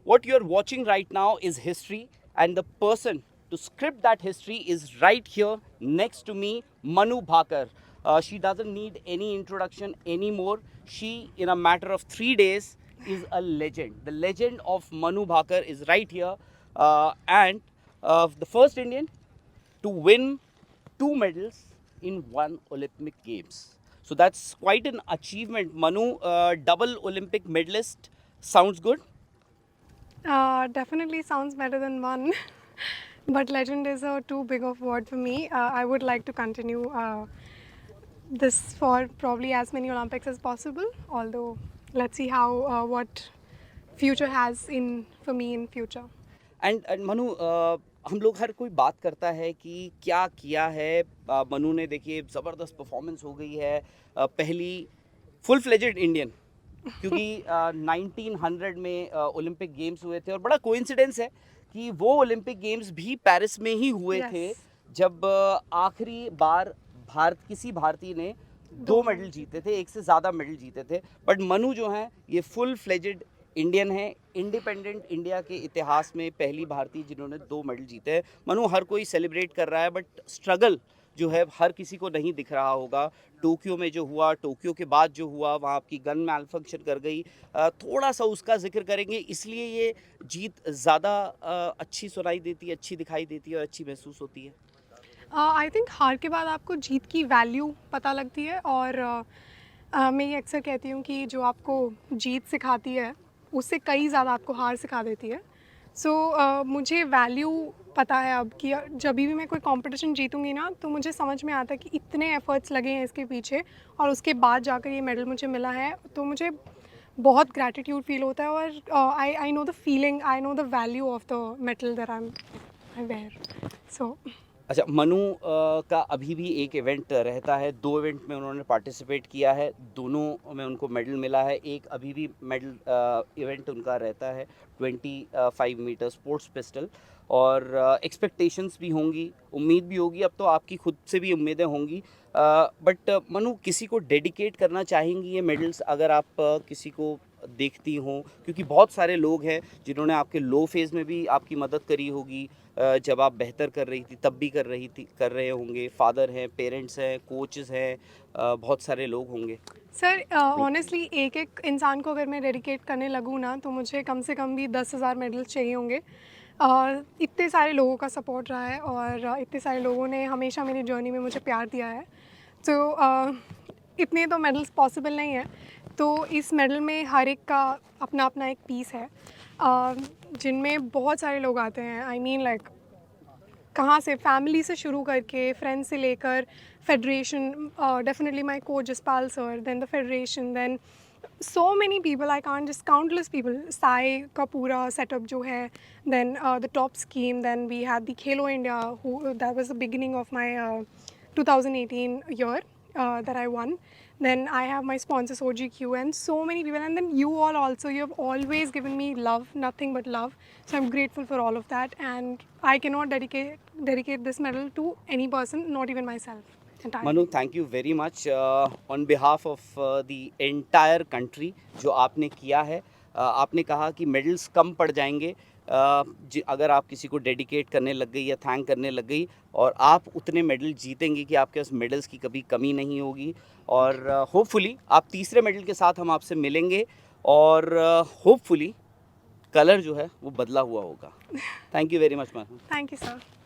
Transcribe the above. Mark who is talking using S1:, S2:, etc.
S1: what you're watching right now is history, and the person to script that history is right here next to me, Manu Bhakar. She doesn't need any introduction anymore. She, in a matter of 3 days, is a legend. The legend of Manu Bhakar is right here, and the first Indian to win 2 medals in one Olympic Games. So that's quite an achievement. Manu, double Olympic medalist. Sounds good?
S2: Definitely sounds better than one, but legend is a too big of word for me. I would like to continue this for probably as many Olympics as possible. Although, let's see how what future has in for me in future.
S1: And Manu, हम लोग हर कोई बात करता है कि क्या किया है। मनु ने देखिए ज़बरदस्त परफॉर्मेंस हो गई है, पहली फुल फ्लेजेड इंडियन, क्योंकि 1900 में ओलंपिक गेम्स हुए थे, और बड़ा कोइंसिडेंस है कि वो ओलंपिक गेम्स भी पेरिस में ही हुए
S2: Yes.
S1: थे जब आखिरी बार किसी भारतीय ने 2 मेडल जीते थे, एक से ज़्यादा मेडल जीते थे। बट मनु जो हैं ये फुल फ्लेजेड इंडियन है, इंडिपेंडेंट इंडिया के इतिहास में पहली भारतीय जिन्होंने 2 मेडल जीते हैं। मनु, हर कोई सेलिब्रेट कर रहा है, बट स्ट्रगल जो है हर किसी को नहीं दिख रहा होगा। टोक्यो में जो हुआ, टोक्यो के बाद जो हुआ, वहाँ आपकी गन मैल फंक्शन कर गई, थोड़ा सा उसका जिक्र करेंगे, इसलिए ये जीत ज़्यादा अच्छी सुनाई देती है, अच्छी दिखाई देती है और अच्छी महसूस होती है।
S2: आई थिंक हार के बाद आपको जीत की वैल्यू पता लगती है, और मैं ये अक्सर कहती हूँ कि जो आपको जीत सिखाती है उससे कई ज़्यादा आपको हार सिखा देती है। सो मुझे वैल्यू पता है अब कि जब भी मैं कोई कंपटीशन जीतूंगी ना, तो मुझे समझ में आता है कि इतने एफर्ट्स लगे हैं इसके पीछे, और उसके बाद जाकर ये मेडल मुझे मिला है, तो मुझे बहुत ग्रैटिट्यूड फील होता है। और I know the feeling, I know the value of the medal that I wear. So
S1: अच्छा मनु, का अभी भी एक इवेंट रहता है, 2 इवेंट में उन्होंने पार्टिसिपेट किया है, दोनों में उनको मेडल मिला है। एक अभी भी मेडल इवेंट उनका रहता है 25 मीटर स्पोर्ट्स पिस्टल, और एक्सपेक्टेशंस भी होंगी, उम्मीद भी होगी, अब तो आपकी खुद से भी उम्मीदें होंगी। बट मनु, किसी को डेडिकेट करना चाहेंगी ये मेडल्स, अगर आप किसी को देखती हों, क्योंकि बहुत सारे लोग हैं जिन्होंने आपके लो फेज़ में भी आपकी मदद करी होगी, जब आप बेहतर कर रही थी तब भी कर रहे होंगे, फादर हैं, पेरेंट्स हैं, कोचेस हैं, बहुत सारे लोग होंगे।
S2: सर, ऑनेस्टली एक एक इंसान को अगर मैं डेडिकेट करने लगूँ ना, तो मुझे कम से कम भी 10,000 मेडल्स चाहिए होंगे। इतने सारे लोगों का सपोर्ट रहा है, और इतने सारे लोगों ने हमेशा मेरी जर्नी में मुझे प्यार दिया है। तो इतने तो मेडल्स पॉसिबल नहीं है। तो इस मेडल में हर एक का अपना अपना एक पीस है, जिनमें बहुत सारे लोग आते हैं। आई मीन लाइक कहाँ से, फैमिली से शुरू करके, फ्रेंड्स से लेकर federation, definitely my coach Jaspal sir, then the federation, then so many people, I can't just countless people, SAI का पूरा सेटअप जो है, then the TOP scheme, then we had the Khelo India, who that was the beginning of my 2018 year that I won. Then I have my sponsors OGQ and so many people, and then you all also, you have always given me love, nothing but love. So I'm grateful for all of that, and I cannot dedicate this medal to any person, not even myself entirely.
S1: Manu, thank you very much on behalf of the entire country जो आपने किया है। आपने कहा कि medals कम पड़ जाएंगे अगर आप किसी को डेडिकेट करने लग गई या थैंक करने लग गई, और आप उतने मेडल जीतेंगे कि आपके पास मेडल्स की कभी कमी नहीं होगी। और होपफुली आप तीसरे मेडल के साथ हम आपसे मिलेंगे, और होपफुली कलर जो है वो बदला हुआ होगा। Thank you very much Manu.
S2: Thank you, sir.